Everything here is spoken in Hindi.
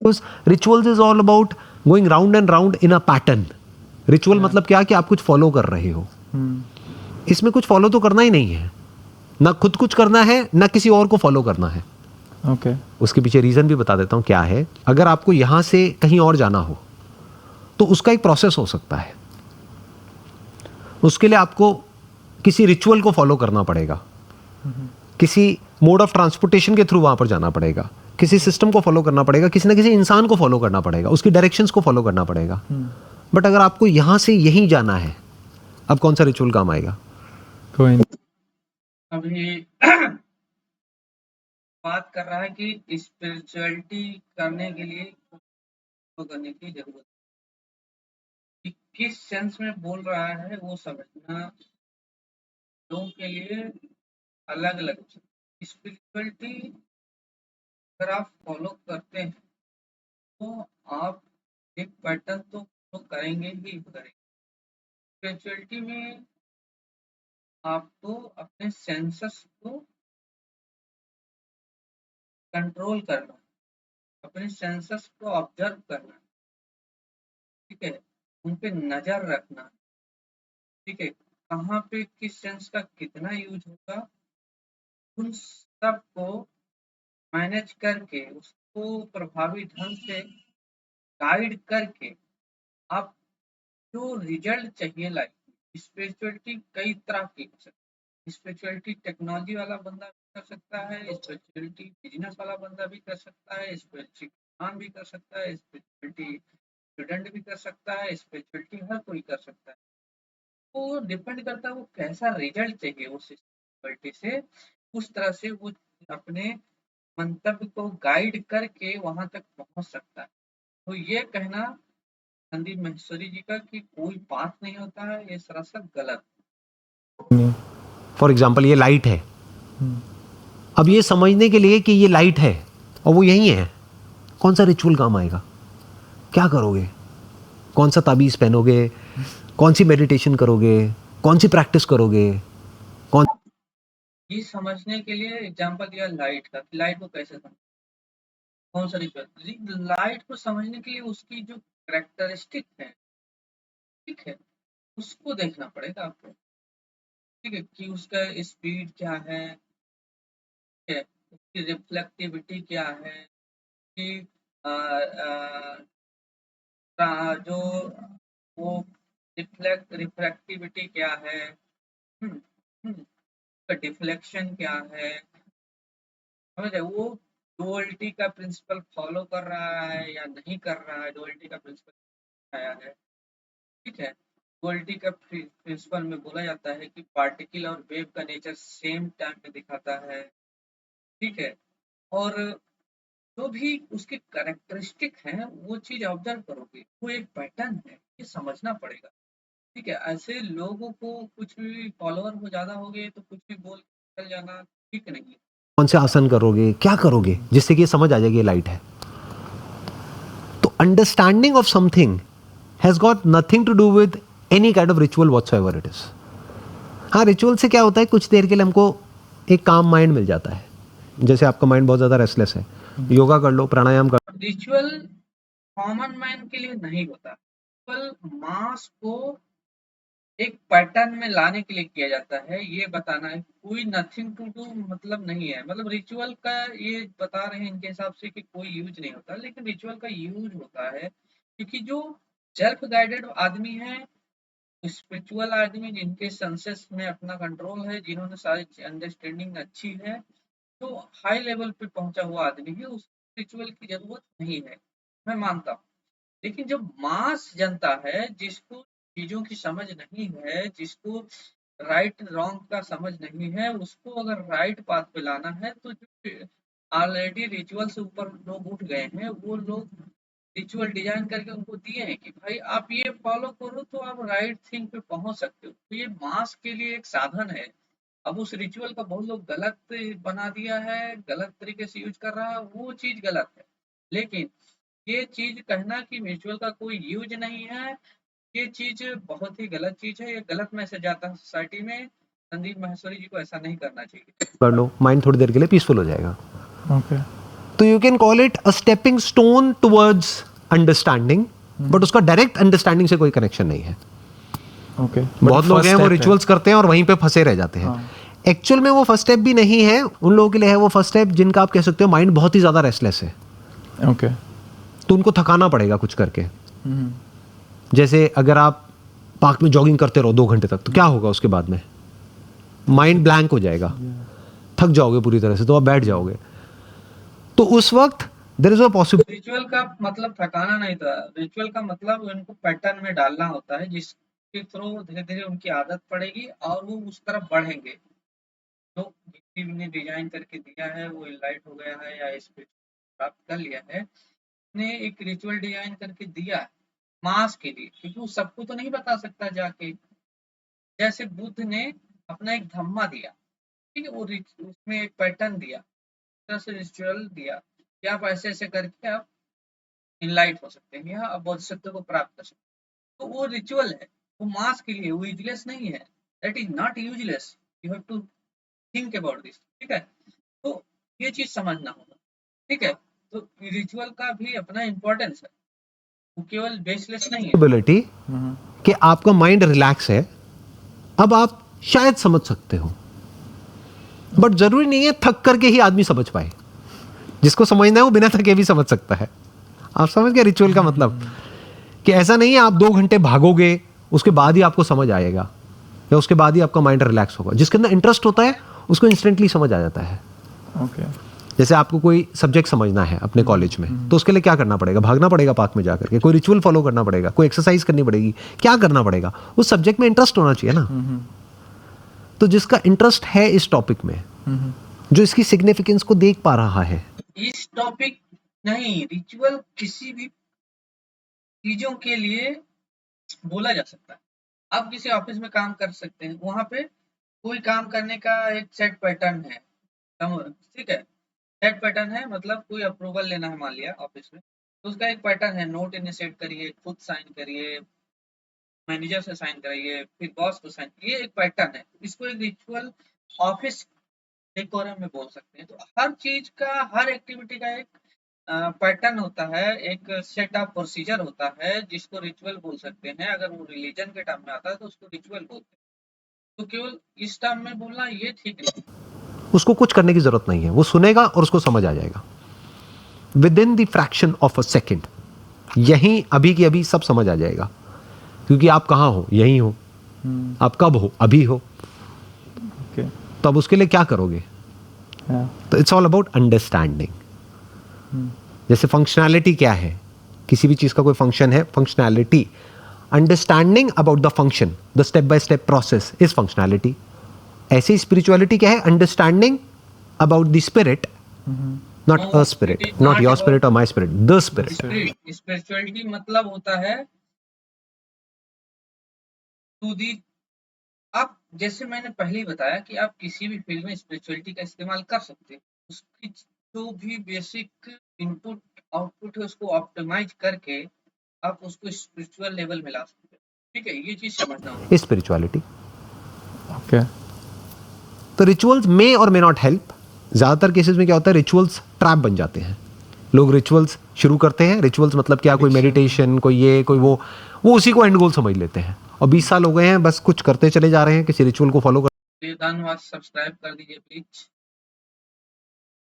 Because rituals is all about going round and round in a pattern. Ritual मतलब क्या कि आप कुछ फॉलो कर रहे हो. इसमें कुछ फॉलो तो करना ही नहीं है, ना खुद कुछ करना है ना किसी और को फॉलो करना है. ओके. उसके पीछे रीजन भी बता देता हूँ क्या है. अगर आपको यहां से कहीं और जाना हो तो उसका एक प्रोसेस हो सकता है. उसके लिए आपको किसी रिचुअल को फॉलो करना पड़ेगा, किसी मोड ऑफ ट्रांसपोर्टेशन के थ्रू वहां पर जाना पड़ेगा, किसी सिस्टम को फॉलो करना पड़ेगा, किसी ना किसी इंसान को फॉलो करना पड़ेगा, उसकी डायरेक्शंस को फॉलो करना पड़ेगा. बट अगर आपको यहां से यहीं जाना है, अब कौन सा रिचुअल काम आएगा? कोई नहीं. अभी बात कर रहा है कि स्पिरिचुअलिटी करने के लिए तो करने की जरूरत है. किस सेंस में बोल रहा है वो समझना लोगों के लिए अलग अलग. स्पिरिचुअलिटी अगर आप फॉलो करते हैं तो आप एक पैटर्न तो फॉलो करेंगे ही करेंगे. स्पिरिचुअलिटी में आपको अपने सेंसेस को कंट्रोल करना, अपने सेंसेस को ऑब्जर्व करना, ठीक है, उन पे नजर रखना, ठीक है, कहाँ पे किस सेंस का कितना यूज होगा, उन सब को मैनेज करके उसको प्रभावी ढंग से गाइड करके आप जो रिजल्ट चाहिए लाइफ में. स्पिरिचुअलिटी कई तरह की हो सकती है. स्पिरिचुअलिटी टेक्नोलॉजी वाला बंदा भी कर सकता है, स्पिरिचुअलिटी बिजनेस वाला बंदा भी कर सकता है, स्पिरिचुअलिटी किसान भी कर सकता है, स्पिरिचुअलिटी स्टूडेंट भी कर सकता है, स्पिरिचुअलिटी हर कोई कर सकता है. वो डिपेंड करता है वो कैसा रिजल्ट चाहिए उस स्पिरिचुअलिटी से, उस तरह से वो अपने मंतव्य को गाइड करके वहां तक पहुंच सकता है. तो ये कहना संदीप महेश्वरी जी का कि कोई पाथ नहीं होता है, ये सरासर गलत. फॉर एग्जाम्पल ये लाइट है. अब ये समझने के लिए कि ये लाइट है और वो यही है, कौन सा रिचुअल काम आएगा? क्या करोगे? कौन सा ताबीज पहनोगे? कौन सी मेडिटेशन करोगे? कौन सी प्रैक्टिस करोगे? कौन ये समझने के लिए एग्जांपल दिया लाइट का, लाइट को कैसे समझ, कौन सा रिचुअल. लाइट को समझने के लिए उसकी जो कैरेक्टरिस्टिक है, ठीक है, उसको देखना पड़ेगा आपको. ठीक है, कि उसका स्पीड क्या है, ठीक है, उसकी रिफ्लेक्टिविटी क्या है, कि जो वो रिफ्रैक्टिविटी क्या है, डिफ्लेक्शन क्या है, समझ रहे. वो डुअलिटी का प्रिंसिपल फॉलो कर रहा है या नहीं कर रहा है, डुअलिटी का प्रिंसिपल आया है, ठीक है. डुअलिटी का प्रिंसिपल में बोला जाता है कि पार्टिकल और वेव का नेचर सेम टाइम में दिखाता है, ठीक है, और जो भी उसके कैरेक्टरिस्टिक हैं वो चीज ऑब्जर्व करोगे, वो एक पैटर्न है, ये समझना पड़ेगा. ठीक है, ऐसे लोगों को कुछ भी फॉलोअर हो ज्यादा हो गए तो कुछ भी बोल के चल जाना ठीक नहीं है. कौन से आसन करोगे? क्या करोगे जिससे कि ये समझ आ जाएगी ये लाइट है? तो understanding of something has got nothing to do with any kind of ritual whatsoever it is. हाँ, रिचुअल से क्या होता है, कुछ देर के लिए हमको एक काम माइंड मिल जाता है. जैसे आपका माइंड बहुत ज्यादा रेस्टलेस है, योगा कर लो, प्राणायाम कर लो. रिचुअल कॉमन मैन के लिए नहीं होता. रिचुअल मास को एक पैटर्न में लाने के लिए किया जाता है. ये बताना है कोई नथिंग टू डू मतलब नहीं है, मतलब रिचुअल का ये बता रहे हैं इनके हिसाब से कि कोई यूज नहीं होता, लेकिन रिचुअल का यूज होता है क्योंकि जो सेल्फ गाइडेड आदमी है, स्पिरिचुअल आदमी जिनके सेंसेस में अपना कंट्रोल है, जिन्होंने सारी अंडरस्टैंडिंग अच्छी है, तो हाई लेवल पे पहुंचा हुआ आदमी है, उस रिचुअल की जरूरत नहीं है, मैं मानता हूँ. लेकिन जो मास जनता है, जिसको चीजों की समझ नहीं है, जिसको राइट रॉन्ग का समझ नहीं है, उसको अगर राइट पाथ पे लाना है तो जो ऑलरेडी रिचुअल से ऊपर लोग उठ गए हैं, वो लोग रिचुअल डिजाइन करके उनको दिए हैं कि भाई आप ये फॉलो करो तो आप राइट थिंग पे पहुंच सकते हो. तो ये मास के लिए एक साधन है. अब उस रिचुअल का बहुत लोग गलत बना दिया है, गलत तरीके से यूज कर रहा है, वो चीज गलत है. लेकिन ये चीज कहना कि रिचुअल का कोई यूज नहीं है, ये चीज बहुत ही गलत चीज है. ये गलत मैसेज जाता है सोसाइटी में. संदीप महेश्वरी जी को ऐसा नहीं करना चाहिए. कर लो, माइंड थोड़ी देर के लिए पीसफुल हो जाएगा. ओके. तो you can call it a stepping stone towards understanding, but उसका डायरेक्ट अंडरस्टैंडिंग से कोई कनेक्शन नहीं है. ओके. बहुत लोग हैं वो रिचुअल्स करते हैं और वहीं पे फंसे रह जाते हैं. हाँ. एक्चुअल में वो फर्स्ट स्टेप भी नहीं है. उन लोगों के लिए है वो फर्स्ट स्टेप जिनका आप कह सकते हो माइंड बहुत ही ज्यादा रेस्टलेस है, ओके. तो उनको थकाना पड़ेगा कुछ करके. हम्म. जैसे अगर आप पार्क में जॉगिंग करते रहो 2 घंटे तक, तो क्या होगा उसके बाद में? माइंड ब्लैंक हो जाएगा, थक जाओगे पूरी तरह से, तो आप बैठ जाओगे. तो उस वक्त there is a possibility. Ritual का मतलब थकाना नहीं था, रिचुअल का मतलब उनको पैटर्न में डालना होता है जिसके थ्रू धीरे धीरे उनकी आदत पड़ेगी और वो उस तरफ बढ़ेंगे. तो जिसने ने डिजाइन करके दिया है वो इनलाइट हो गया है या स्पिरिट प्राप्त कर लिया है, ने एक रिचुअल डिजाइन करके दिया है मास के लिए, क्योंकि वो सबको तो नहीं बता सकता जाके. जैसे बुद्ध ने अपना एक धम्मा दिया, ठीक है, वो उसमें एक पैटर्न दिया, तरह से रिचुअल दिया कि आप ऐसे ऐसे करके आप इनलाइट हो सकते हैं या आप बोधिसत्व को प्राप्त कर सकते हैं. तो वो रिचुअल है, वो मास के लिए, वो यूजलेस नहीं है. That is not useless, you have to think about this. ठीक है, तो ये चीज समझना होगा. ठीक है, तो रिचुअल का भी अपना इम्पोर्टेंस है, वो केवल बेसलेस नहीं है. कि आपका माइंड रिलैक्स है, अब आप शायद समझ सकते हो, बट जरूरी नहीं है थक करके ही आदमी समझ पाए. जिसको समझना है वो बिना थके भी समझ सकता है. आप समझ गए रिचुअल का मतलब? कि ऐसा नहीं है आप 2 घंटे भागोगे उसके बाद ही आपको समझ आएगा, या उसके बाद ही आपका माइंड रिलैक्स होगा. जिसके अंदर इंटरेस्ट होता है उसको इंस्टेंटली समझ आ जाता है. ओके. जैसे आपको कोई सब्जेक्ट समझना है अपने कॉलेज में, तो उसके लिए क्या करना पड़ेगा? भागना पड़ेगा पार्क में जाकर के, कोई रिचुअल फॉलो करना पड़ेगा, कोई एक्सरसाइज करनी पड़ेगी, क्या करना पड़ेगा? उस सब्जेक्ट में इंटरेस्ट होना चाहिए ना. तो जिसका इंटरेस्ट है इस टॉपिक में, जो इसकी सिग्निफिकेंस को देख पा रहा है. इस टॉपिक नहीं, रिचुअल किसी भी चीजों के लिए बोला जा सकता है. आप किसी ऑफिस में काम कर सकते हैं, वहां पे कोई काम करने का एक सेट पैटर्न है, ठीक है, सेट पैटर्न है. मतलब कोई अप्रूवल लेना है मान लिया ऑफिस में, तो उसका एक पैटर्न है, नोट इनिशिएट करिए, खुद साइन करिए, मैनेजर से साइन कराइए, फिर बॉस को साइन. ये एक पैटर्न है, इसको एक रिचुअल ऑफिस डेकोरम में बोल सकते हैं. तो हर चीज का, हर एक्टिविटी का एक पैटर्न होता है, एक सेट ऑफ प्रोसीजर होता है, जिसको रिचुअल बोल सकते हैं. अगर वो रिलीजन के टर्म में आता है तो उसको रिचुअल बोलते हैं. तो केवल इस टर्म में बोलना ये ठीक नहीं. उसको कुछ करने की जरूरत नहीं है, वो सुनेगा और उसको समझ आ जाएगा with in the fraction of a second. यहीं अभी की अभी सब समझ आ जाएगा, क्योंकि आप कहाँ हो? यहीं हो. आप कब हो? अभी हो. ओके. तो अब उसके लिए क्या करोगे? तो इट्स ऑल अबाउट अंडरस्टैंडिंग. जैसे फंक्शनैलिटी क्या है? किसी भी चीज का कोई फंक्शन है, functionality. Understanding about the function, the step by step process is functionality. ऐसी स्पिरिचुअलिटी क्या है? Understanding about the spirit, not a spirit, not your spirit और my spirit, the spirit. Spirituality मतलब होता है टू दी. आप जैसे मैंने पहले ही बताया कि आप किसी भी फील्ड में स्पिरिचुअलिटी का इस्तेमाल कर सकते हैं. उसकी जो भी बेसिक इनपुट आउटपुट है उसको ऑप्टिमाइज करके आप उसको स्पिरिचुअल लेवल में ला सकते हैं. ठीक है, ये चीज समझना होगा. स्पिरिचुअलिटी. ओके. तो रिचुअल्स मे और मे नॉट हेल्प. ज्यादातर केसेस में क्या होता है, रिचुअल्स ट्रैप बन जाते हैं. लोग रिचुअल्स शुरू करते हैं. रिचुअल्स मतलब क्या? कोई मेडिटेशन, कोई ये, कोई वो उसी को एंड गोल समझ लेते हैं. और 20 साल हो गए हैं, बस कुछ करते चले जा रहे हैं, किसी रिचुअल को फॉलो कर. धन्यवाद. सब्सक्राइब कर दीजिए प्लीज.